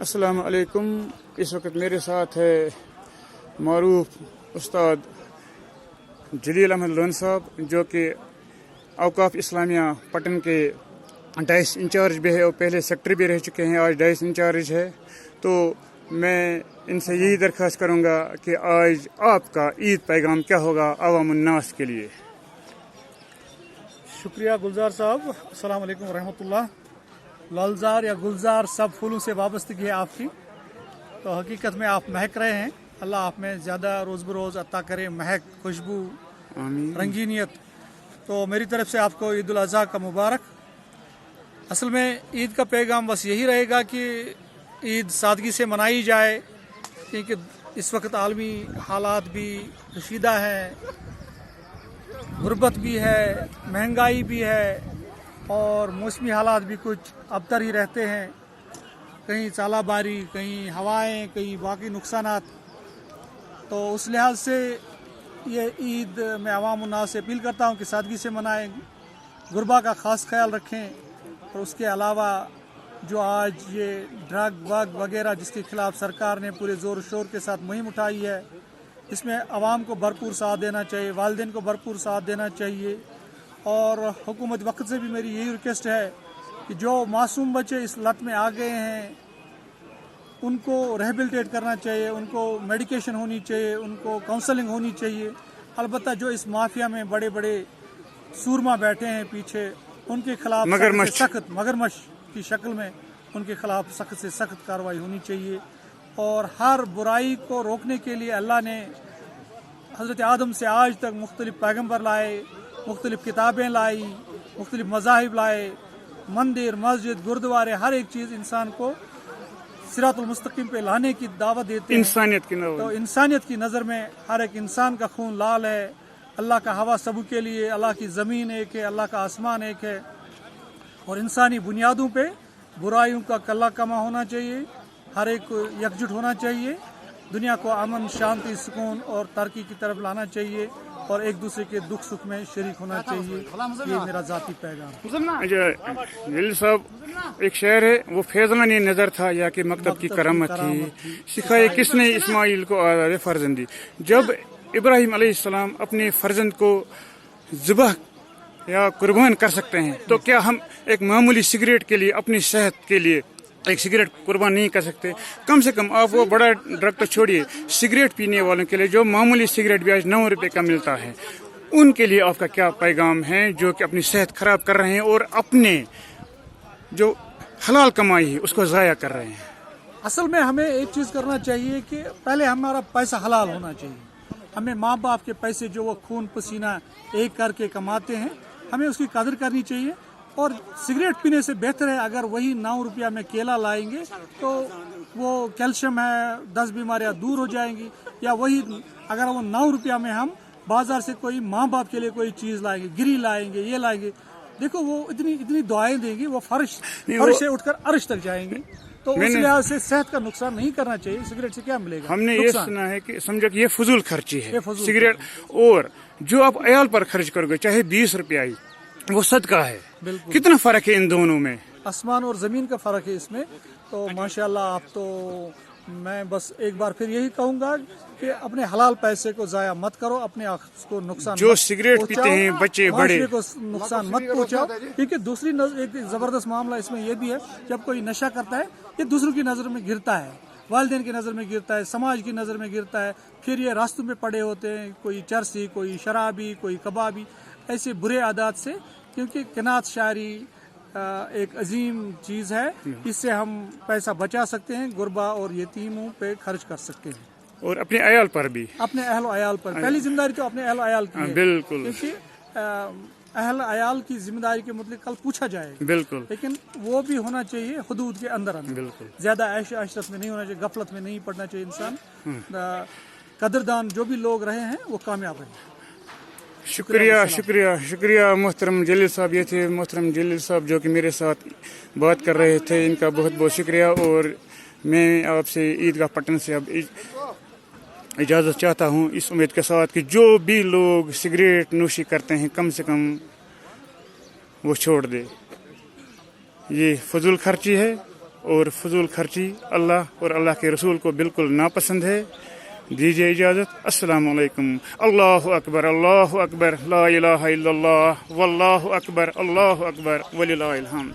अस्सलाम वालेकुम। इस वक्त मेरे साथ है मारूफ उस्ताद जलील अहमद लोन साहब, जो कि औकाफ इस्लामिया पटन के डाइस इंचार्ज भी है और पहले सेक्रेटरी भी रह चुके हैं, आज डाइस इंचार्ज है। तो मैं इनसे यही दरख्वास्त करूँगा कि आज आपका ईद पैगाम क्या होगा अवामुन्नास के लिए। शुक्रिया गुलजार साहब। अस्सलाम वालेकुम रहमतुल्लाह। लालजार या गुलजार सब फूलों से वाबस्तगी है आपकी, तो हकीकत में आप महक रहे हैं। अल्लाह आप में ज़्यादा रोज़ बरोज़ अता करे महक, खुशबू, रंगीनियत। तो मेरी तरफ से आपको ईद उल अज़हा का मुबारक। असल में ईद का पैगाम बस यही रहेगा कि ईद सादगी से मनाई जाए, क्योंकि इस वक्त आलमी हालात भी कशीदा हैं, गुर्बत भी है, महंगाई भी है और मौसमी हालात भी कुछ अबतर ही रहते हैं। कहीं सालाबारी, कहीं हवाएं, कहीं बाकी नुकसानात। तो उस लिहाज से ये ईद मैं अवाम उन्नास से अपील करता हूँ कि सादगी से मनाएं, गुरबा का ख़ास ख्याल रखें। और उसके अलावा जो आज ये ड्रग वग वगैरह जिसके ख़िलाफ़ सरकार ने पूरे ज़ोर शोर के साथ मुहिम उठाई है, इसमें आवाम को भरपूर साथ देना चाहिए, वालिदैन को भरपूर साथ देना चाहिए। और हुकूमत वक्त से भी मेरी यही रिक्वेस्ट है कि जो मासूम बच्चे इस लत में आ गए हैं उनको रिहेबिलिटेट करना चाहिए, उनको मेडिकेशन होनी चाहिए, उनको काउंसलिंग होनी चाहिए। अलबत्ता जो इस माफिया में बड़े बड़े सूरमा बैठे हैं पीछे, उनके खिलाफ सख्त मगरमच्छ की शक्ल में उनके खिलाफ सख्त से सख्त कार्रवाई होनी चाहिए। और हर बुराई को रोकने के लिए अल्लाह ने हज़रत आदम से आज तक मुख्तलिफ पैगम्बर लाए, मुख्तलिफ किताबें लाई, मुख्तलिफ मज़ाहिब लाए, मंदिर मस्जिद गुरुद्वारे, हर एक चीज़ इंसान को सिरातुल मुस्तकीम पे लाने की दावत देते हैं। इंसानियत की नज़र में हर एक इंसान का खून लाल है। अल्लाह का हवा सबू के लिए, अल्लाह की ज़मीन एक है, अल्लाह का आसमान एक है। और इंसानी बुनियादों पे बुराइयों का कल्ला कमा होना चाहिए, हर एक को एकजुट होना चाहिए, दुनिया को अमन शांति सुकून और तरक्की की तरफ लाना चाहिए और एक दूसरे के दुख सुख में शरीक होना चाहिए। ये मेरा ज़ाती पैगाम। जलील साहब, एक शेर है, वो फैज़लानी नज़र था या कि मकतब की करामत थी, सिखाए किसने इस्माइल को आज़ाद फर्जंदी। जब इब्राहिम अलैहिस्सलाम अपने फर्जंद को ज़िबह या कुर्बान कर सकते हैं, तो क्या हम एक मामूली सिगरेट के लिए, अपनी सेहत के लिए एक सिगरेट कुर्बान नहीं कर सकते? कम से कम आप वो बड़ा ड्रग तो छोड़िए, सिगरेट पीने वालों के लिए जो मामूली सिगरेट भी आज 9 रुपए का मिलता है, उनके लिए आपका क्या पैगाम है, जो कि अपनी सेहत खराब कर रहे हैं और अपने जो हलाल कमाई है उसको ज़ाया कर रहे हैं? असल में हमें एक चीज़ करना चाहिए कि पहले हमारा पैसा हलाल होना चाहिए। हमें माँ बाप के पैसे जो वो खून पसीना एक करके कमाते हैं, हमें उसकी कदर करनी चाहिए। और सिगरेट पीने से बेहतर है अगर वही 9 रुपया में केला लाएंगे तो वो कैल्शियम है, 10 बीमारियां दूर हो जाएंगी। या वही अगर वो 9 रुपया में हम बाजार से कोई माँ बाप के लिए कोई चीज़ लाएंगे, गिरी लाएंगे, ये लाएंगे, देखो वो इतनी दुआएं देंगी, वो फर्श से उठकर अर्श तक जाएंगी। तो उस लिहाज से सेहत का नुकसान नहीं करना चाहिए। सिगरेट से क्या मिलेगा? हमने ये सुना है कि समझो कि ये फजूल खर्ची है सिगरेट, और जो आप अयाल पर खर्च करोगे चाहे 20 रुपया ही, वो सदका है। कितना फर्क है इन दोनों में? आसमान और ज़मीन का फ़र्क है इसमें। तो माशाल्लाह, आप तो मैं बस एक बार फिर यही कहूँगा कि अपने हलाल पैसे को ज़ाया मत करो, अपने को नुकसान जो सिगरेट पीते हैं बच्चे बड़े को नुकसान मत पहुँचाओ। क्योंकि दूसरी एक ज़बरदस्त मामला इसमें यह भी है, जब कोई नशा करता है ये दूसरों की नज़र में गिरता है, वालिदैन की नज़र में गिरता है, समाज की नज़र में गिरता है। फिर ये रास्तों में पड़े होते हैं, कोई चरसी, कोई शराबी, कोई कबाबी, ऐसे बुरे आदत से। क्योंकि किनात शायरी एक अजीम चीज़ है, इससे हम पैसा बचा सकते हैं, गुरबा और यतीमों पे खर्च कर सकते हैं और अपने अयाल पर भी, अपने अहल अयाल पर। पहली जिम्मेदारी तो अपने अहल अयाल की है। बिल्कुल, क्योंकि अहल अयाल की जिम्मेदारी के मुताबिक कल पूछा जाएगा। बिल्कुल, लेकिन वो भी होना चाहिए हुदूद के अंदर। बिल्कुल, ज्यादा ऐश अशरत में नहीं होना चाहिए, गफलत में नहीं पड़ना चाहिए इंसान। कदरदान जो भी लोग रहे हैं वो कामयाब रहे। शुक्रिया शुक्रिया शुक्रिया मोहतरम जलील साहब। ये थे मोहतरम जलील साहब जो कि मेरे साथ बात कर रहे थे, इनका बहुत बहुत शुक्रिया। और मैं आपसे ईदगाह पटन से अब इजाज़त चाहता हूँ, इस उम्मीद के साथ कि जो भी लोग सिगरेट नोशी करते हैं कम से कम वो छोड़ दे। ये फजूल खर्ची है اور فضول خرچی اللہ اور اللہ کے رسول کو بالکل ناپسند ہے. دیجیے اجازت. السلام علیکم. اللہ اکبر لا الہ الا اللہ واللہ اکبر وللہ الحمد.